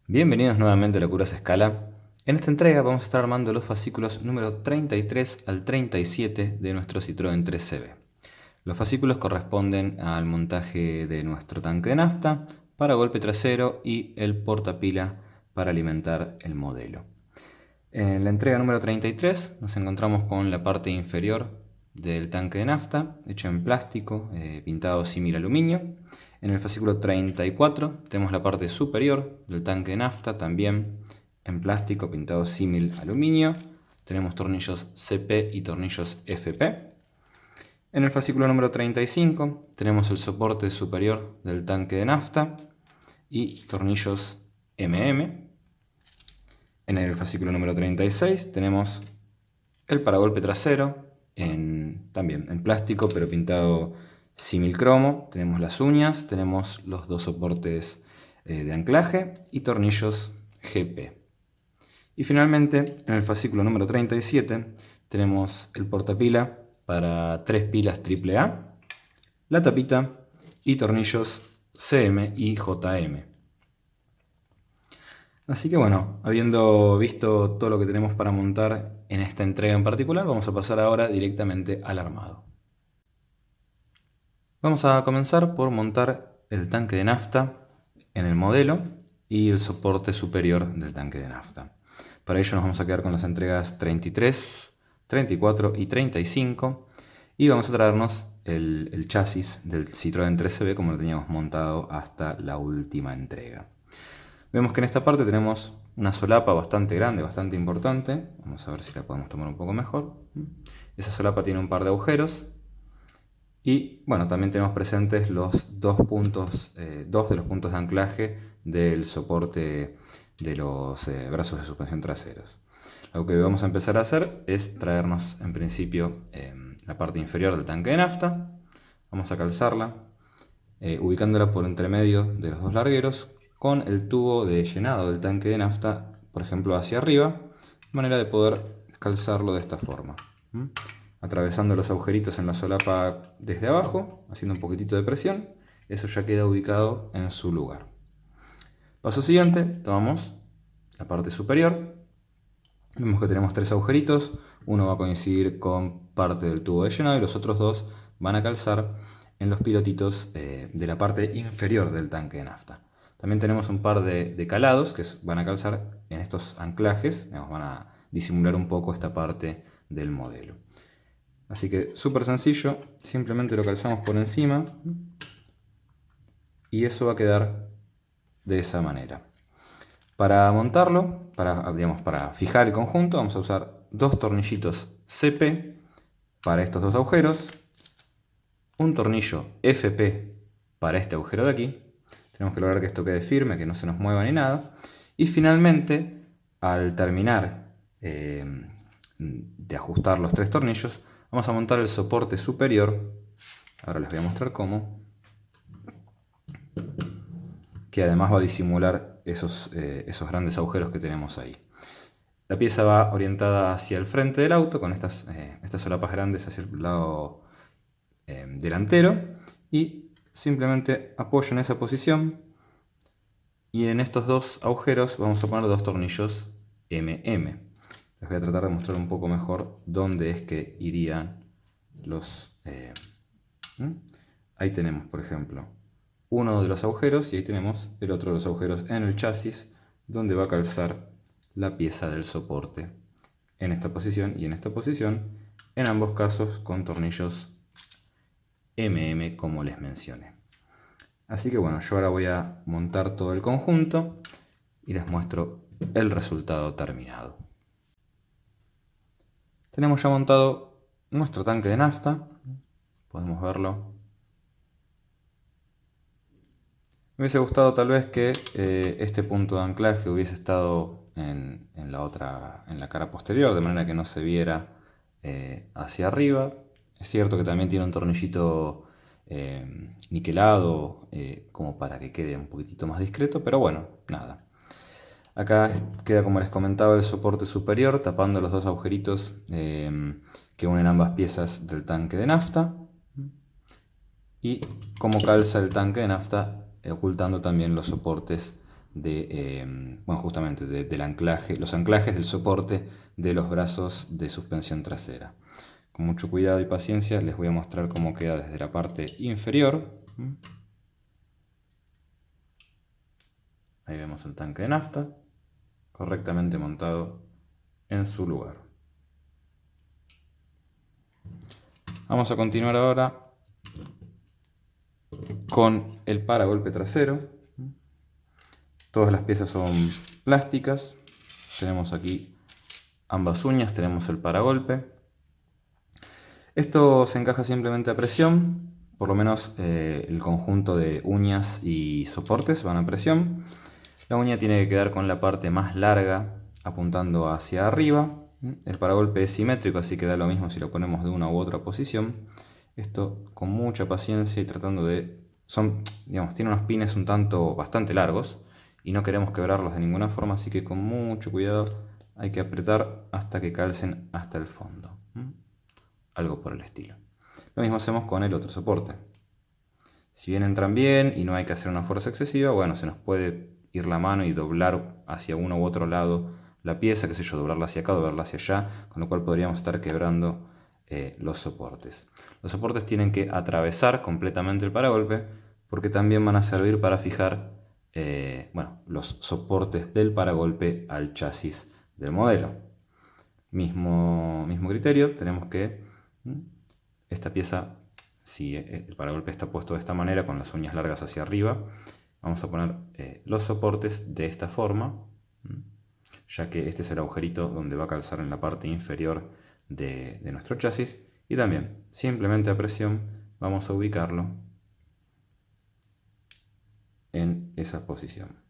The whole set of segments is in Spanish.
Bienvenidos nuevamente a Locuras a Escala. En esta entrega vamos a estar armando los fascículos número 33 al 37 de nuestro Citroën 3CV. Los fascículos corresponden al montaje de nuestro tanque de nafta para golpe trasero y el portapila para alimentar el modelo. En la entrega número 33 nos encontramos con la parte inferior del tanque de nafta, hecho en plástico, pintado símil aluminio. En el fascículo 34 tenemos la parte superior del tanque de nafta, también en plástico, pintado símil aluminio. Tenemos tornillos CP y tornillos FP. En el fascículo número 35 tenemos el soporte superior del tanque de nafta y tornillos MM. En el fascículo número 36 tenemos el paragolpe trasero, también en plástico pero pintado símil cromo. Tenemos las uñas, tenemos los dos soportes de anclaje y tornillos GP. Y finalmente en el fascículo número 37 tenemos el portapila para 3 pilas AAA, la tapita y tornillos CM y JM. Así que bueno, habiendo visto todo lo que tenemos para montar en esta entrega en particular, vamos a pasar ahora directamente al armado. Vamos a comenzar por montar el tanque de nafta en el modelo y el soporte superior del tanque de nafta. Para ello nos vamos a quedar con las entregas 33, 34 y 35 y vamos a traernos el chasis del Citroën 3CV como lo teníamos montado hasta la última entrega. Vemos que en esta parte tenemos una solapa bastante grande, bastante importante. Vamos a ver si la podemos tomar un poco mejor. Esa solapa tiene un par de agujeros. Y bueno, también tenemos presentes los dos de los puntos de anclaje del soporte de los brazos de suspensión traseros. Lo que vamos a empezar a hacer es traernos en principio la parte inferior del tanque de nafta. Vamos a calzarla, ubicándola por entre medio de los dos largueros, con el tubo de llenado del tanque de nafta, por ejemplo, hacia arriba, de manera de poder calzarlo de esta forma. Atravesando los agujeritos en la solapa desde abajo, haciendo un poquitito de presión, eso ya queda ubicado en su lugar. Paso siguiente, tomamos la parte superior. Vemos que tenemos 3 agujeritos, uno va a coincidir con parte del tubo de llenado y los otros dos van a calzar en los pilotitos de la parte inferior del tanque de nafta. También tenemos un par de calados que van a calzar en estos anclajes, van a disimular un poco esta parte del modelo. Así que súper sencillo, simplemente lo calzamos por encima y eso va a quedar de esa manera. Para montarlo, para fijar el conjunto, vamos a usar 2 tornillitos CP para estos dos agujeros, un tornillo FP para este agujero de aquí. Tenemos que lograr que esto quede firme, que no se nos mueva ni nada. Y finalmente, al terminar de ajustar los 3 tornillos, vamos a montar el soporte superior. Ahora les voy a mostrar cómo. Que además va a disimular esos grandes agujeros que tenemos ahí. La pieza va orientada hacia el frente del auto, con estas solapas grandes hacia el lado delantero. Y simplemente apoyo en esa posición y en estos dos agujeros vamos a poner 2 tornillos MM. Les voy a tratar de mostrar un poco mejor dónde es que irían los... Ahí tenemos, por ejemplo, uno de los agujeros y ahí tenemos el otro de los agujeros en el chasis donde va a calzar la pieza del soporte en esta posición y en esta posición, en ambos casos con tornillos MM como les mencioné. Así que bueno, yo ahora voy a montar todo el conjunto y les muestro el resultado terminado. Tenemos ya montado nuestro tanque de nafta, podemos verlo. Me hubiese gustado tal vez que este punto de anclaje hubiese estado en la cara posterior, de manera que no se viera hacia arriba. Es cierto que también tiene un tornillito niquelado como para que quede un poquitito más discreto, pero bueno, nada. Acá queda, como les comentaba, el soporte superior tapando los dos agujeritos que unen ambas piezas del tanque de nafta y como calza el tanque de nafta ocultando también los soportes bueno, justamente del anclaje, los anclajes del soporte de los brazos de suspensión trasera. Con mucho cuidado y paciencia les voy a mostrar cómo queda desde la parte inferior. Ahí vemos el tanque de nafta correctamente montado en su lugar. Vamos a continuar ahora con el paragolpe trasero. Todas las piezas son plásticas. Tenemos aquí ambas uñas, tenemos el paragolpe. Esto se encaja simplemente a presión, por lo menos el conjunto de uñas y soportes van a presión. La uña tiene que quedar con la parte más larga apuntando hacia arriba. El paragolpe es simétrico, así que da lo mismo si lo ponemos de una u otra posición. Esto con mucha paciencia y tratando de... tiene unos pines un tanto bastante largos y no queremos quebrarlos de ninguna forma, así que con mucho cuidado hay que apretar hasta que calcen hasta el fondo. Algo por el estilo. Lo mismo hacemos con el otro soporte. Si bien entran bien y no hay que hacer una fuerza excesiva, bueno, se nos puede ir la mano y doblar hacia uno u otro lado la pieza, qué sé yo, doblarla hacia acá, doblarla hacia allá, con lo cual podríamos estar quebrando los soportes. Los soportes tienen que atravesar completamente el paragolpe porque también van a servir para fijar los soportes del paragolpe al chasis del modelo. Mismo criterio, tenemos que esta pieza, si el paragolpe está puesto de esta manera con las uñas largas hacia arriba, vamos a poner los soportes de esta forma, ya que este es el agujerito donde va a calzar en la parte inferior de nuestro chasis. Y también, simplemente a presión, vamos a ubicarlo en esa posición.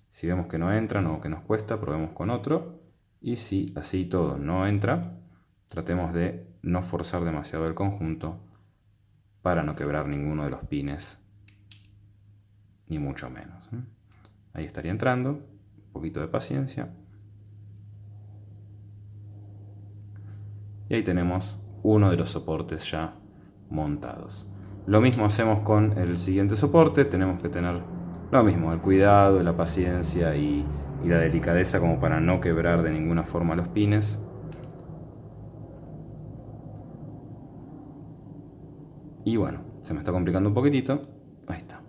Si vemos que no entran o que nos cuesta, probemos con otro. Y si así todo no entra, tratemos de no forzar demasiado el conjunto para no quebrar ninguno de los pines, ni mucho menos. Ahí estaría entrando, un poquito de paciencia. Y ahí tenemos uno de los soportes ya montados. Lo mismo hacemos con el siguiente soporte, tenemos que tener lo mismo, el cuidado, la paciencia y la delicadeza como para no quebrar de ninguna forma los pines. Y bueno, se me está complicando un poquitito. Ahí está.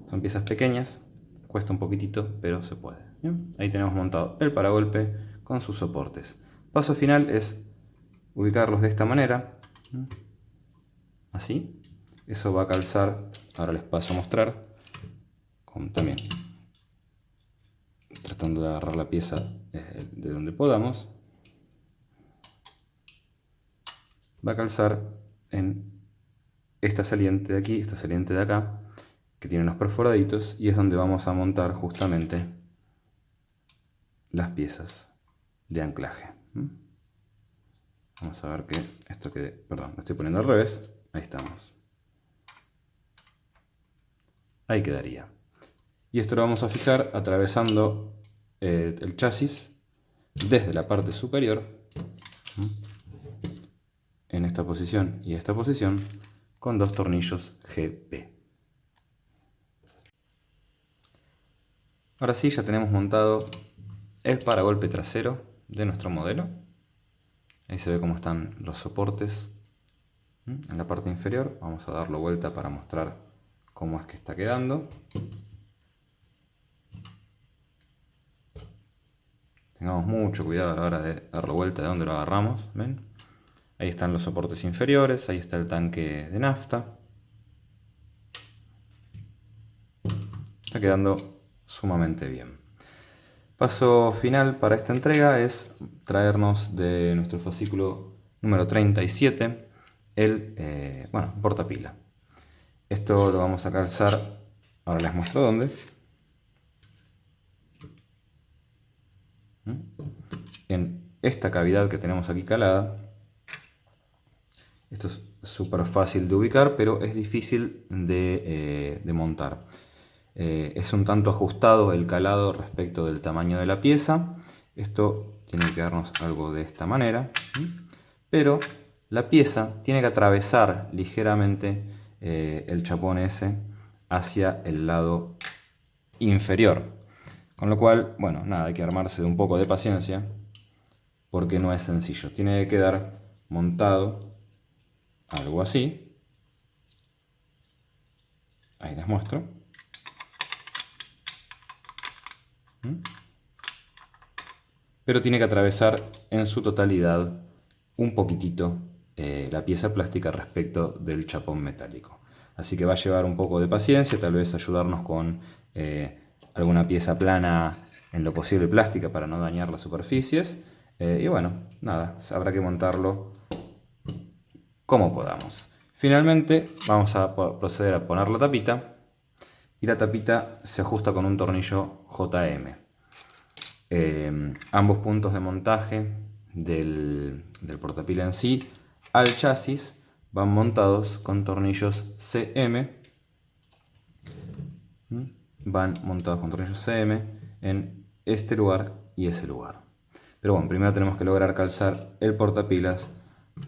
Son piezas pequeñas, cuesta un poquitito, pero se puede. ¿Bien? Ahí tenemos montado el paragolpe con sus soportes. Paso final es ubicarlos de esta manera. Así. Eso va a calzar, ahora les paso a mostrar, también tratando de agarrar la pieza de donde podamos. Va a calzar en esta saliente de aquí, esta saliente de acá, que tiene unos perforaditos, y es donde vamos a montar justamente las piezas de anclaje. Vamos a ver que esto quede, perdón, lo estoy poniendo al revés, ahí estamos. Ahí quedaría. Y esto lo vamos a fijar atravesando el chasis desde la parte superior, en esta posición y esta posición, con dos tornillos GP. Ahora sí, ya tenemos montado el paragolpe trasero de nuestro modelo. Ahí se ve cómo están los soportes en la parte inferior. Vamos a darlo vuelta para mostrar cómo es que está quedando. Tengamos mucho cuidado a la hora de darlo vuelta de donde lo agarramos. ¿Ven? Ahí están los soportes inferiores, ahí está el tanque de nafta. Está quedando sumamente bien. Paso final para esta entrega es traernos de nuestro fascículo número 37 el portapila. Esto lo vamos a calzar, ahora les muestro dónde. En esta cavidad que tenemos aquí calada. Esto es súper fácil de ubicar, pero es difícil de montar. Es un tanto ajustado el calado respecto del tamaño de la pieza. Esto tiene que quedarnos algo de esta manera. Pero la pieza tiene que atravesar ligeramente el chapón ese hacia el lado inferior. Con lo cual, bueno, nada, hay que armarse de un poco de paciencia porque no es sencillo. Tiene que quedar montado algo así. Ahí les muestro. Pero tiene que atravesar en su totalidad un poquitito la pieza plástica respecto del chapón metálico. Así que va a llevar un poco de paciencia, tal vez ayudarnos con alguna pieza plana en lo posible plástica para no dañar las superficies. Y bueno, nada, habrá que montarlo como podamos. Finalmente vamos a proceder a poner la tapita y la tapita se ajusta con un tornillo JM. Ambos puntos de montaje del portapila en sí al chasis van montados con tornillos CM. Van montados con tornillos CM en este lugar y ese lugar. Pero bueno, primero tenemos que lograr calzar el portapilas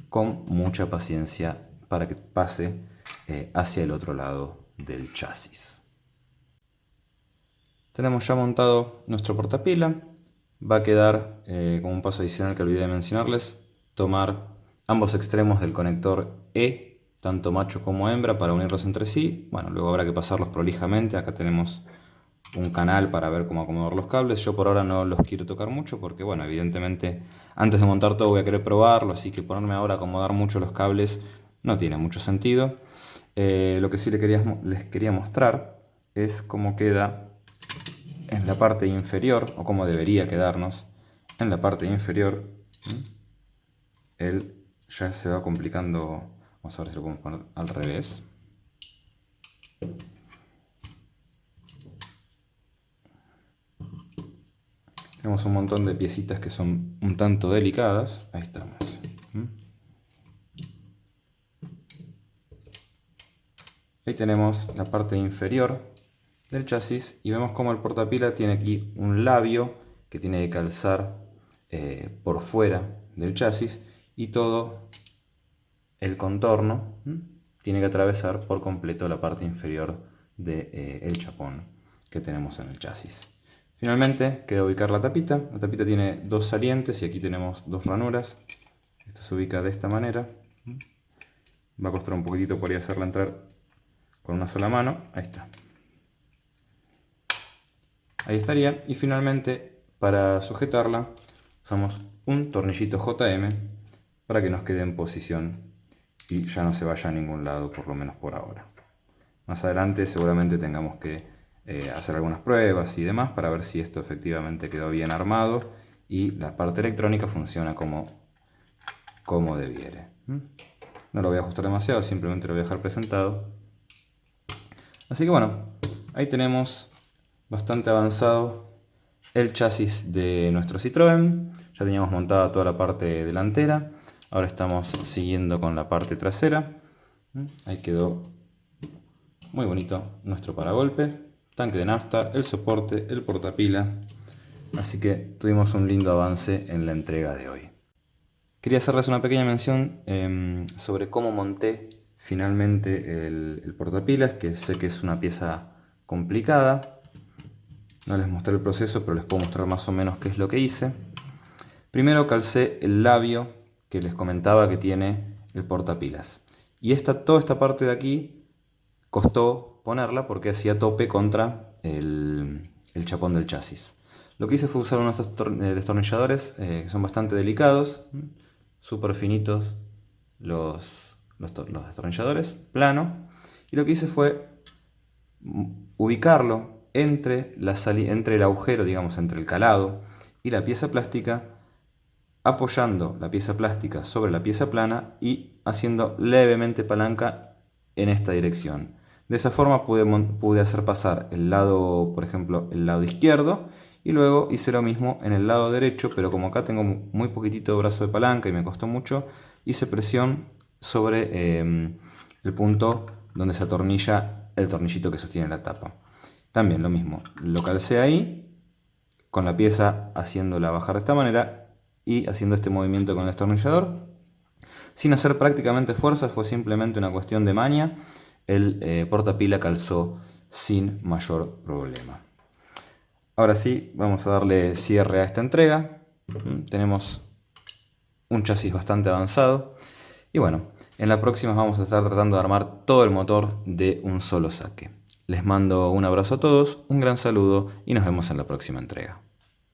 con mucha paciencia para que pase hacia el otro lado del chasis. Tenemos ya montado nuestro portapila. Va a quedar como un paso adicional que olvidé de mencionarles, tomar ambos extremos del conector E, tanto macho como hembra, para unirlos entre sí. Bueno, luego habrá que pasarlos prolijamente. Acá tenemos un canal para ver cómo acomodar los cables. Yo por ahora no los quiero tocar mucho porque, bueno, evidentemente antes de montar todo voy a querer probarlo, así que ponerme ahora a acomodar mucho los cables no tiene mucho sentido. Lo que sí les quería mostrar es cómo queda en la parte inferior, o cómo debería quedarnos en la parte inferior. Él ya se va complicando. Vamos a ver si lo podemos poner al revés. Tenemos un montón de piecitas que son un tanto delicadas. Ahí estamos. Ahí tenemos la parte inferior del chasis y vemos como el portapila tiene aquí un labio que tiene que calzar por fuera del chasis y todo el contorno tiene que atravesar por completo la parte inferior del chapón que tenemos en el chasis. Finalmente queda ubicar la tapita. La tapita tiene dos salientes y aquí tenemos dos ranuras. Esto se ubica de esta manera. Va a costar un poquitito por ahí hacerla entrar con una sola mano. Ahí está. Ahí estaría. Y finalmente, para sujetarla, usamos un tornillito JM para que nos quede en posición y ya no se vaya a ningún lado, por lo menos por ahora. Más adelante seguramente tengamos que hacer algunas pruebas y demás para ver si esto efectivamente quedó bien armado y la parte electrónica funciona como debiere. No lo voy a ajustar demasiado, simplemente lo voy a dejar presentado. Así que bueno, ahí tenemos bastante avanzado el chasis de nuestro Citroën. Ya teníamos montada toda la parte delantera. Ahora estamos siguiendo con la parte trasera. Ahí quedó muy bonito nuestro paragolpe, tanque de nafta, el soporte, el portapila. Así que tuvimos un lindo avance en la entrega de hoy. Quería hacerles una pequeña mención sobre cómo monté finalmente el portapilas, que sé que es una pieza complicada. No les mostré el proceso, pero les puedo mostrar más o menos qué es lo que hice. Primero calcé el labio que les comentaba que tiene el portapilas. Y toda esta parte de aquí costó ponerla porque hacía tope contra el chapón del chasis. Lo que hice fue usar unos destornilladores que son bastante delicados, súper finitos los destornilladores, plano. Y lo que hice fue ubicarlo entre el agujero, digamos, entre el calado y la pieza plástica, apoyando la pieza plástica sobre la pieza plana y haciendo levemente palanca en esta dirección. De esa forma pude hacer pasar el lado, por ejemplo, el lado izquierdo, y luego hice lo mismo en el lado derecho, pero como acá tengo muy poquitito de brazo de palanca y me costó mucho, hice presión sobre el punto donde se atornilla el tornillito que sostiene la tapa. También lo mismo, lo calcé ahí, con la pieza haciéndola bajar de esta manera y haciendo este movimiento con el destornillador. Sin hacer prácticamente fuerza, fue simplemente una cuestión de maña. El portapila calzó sin mayor problema. Ahora sí, vamos a darle cierre a esta entrega. Tenemos un chasis bastante avanzado. Y bueno, en la próxima vamos a estar tratando de armar todo el motor de un solo saque. Les mando un abrazo a todos, un gran saludo y nos vemos en la próxima entrega.